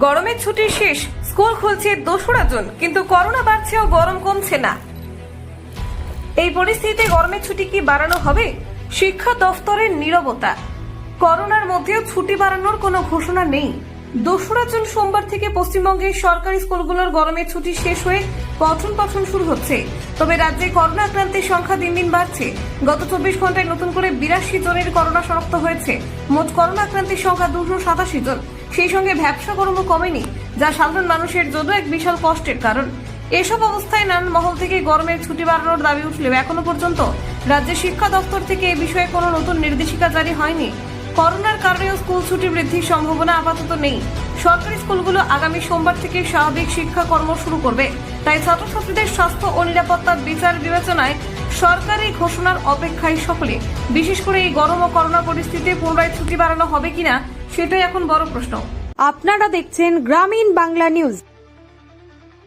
গরমের ছুটি শেষ, স্কুল খুলছে 2রা জুন, কিন্তু করোনা বাড়ছে ও গরম কমছে না। এই পরিস্থিতিতে গরমের ছুটি কি বাড়ানো হবে? শিক্ষা দফতরের নীরবতা। করোনার মধ্যেও ছুটি বাড়ানোর কোনো ঘোষণা নেই। 2রা জুন সোমবার থেকে পশ্চিমবঙ্গের সরকারি স্কুলগুলোর গরমের ছুটি শেষ হয়ে পঠন পাঠন শুরু হচ্ছে। তবে রাজ্যে করোনা আক্রান্তের সংখ্যা দিন দিন বাড়ছে। গত 24 ঘন্টায় নতুন করে 82 জনের করোনা শনাক্ত হয়েছে। মোট করোনা আক্রান্তের সংখ্যা 287 জন। সেই সঙ্গে ব্যবসা গরমও কমেনি, যা সাধারণ মানুষের জন্য এক বিশাল কষ্টের কারণ। এসব অবস্থায় নানান মহল থেকে গরমের ছুটি বাড়ানোর দাবি উঠলেও এখনো পর্যন্ত রাজ্যের শিক্ষা দপ্তর থেকে এ বিষয়ে কোনো নতুন নির্দেশিকা জারি হয়নি। করোনার কারণেও স্কুল ছুটি বৃদ্ধির সম্ভাবনা আপাতত নেই। সরকারি স্কুলগুলো আগামী সোমবার থেকে স্বাভাবিক শিক্ষাকর্ম শুরু করবে। তাই ছাত্রছাত্রীদের স্বাস্থ্য ও নিরাপত্তার বিচার বিবেচনায় সরকারি ঘোষণার অপেক্ষায় সকলে। বিশেষ করে এই গরম ও করোনা পরিস্থিতিতে পুনরায় ছুটি বাড়ানো হবে কিনা সেটাই এখন বড় প্রশ্ন। আপনারা দেখছেন গ্রামীণ বাংলা নিউজ।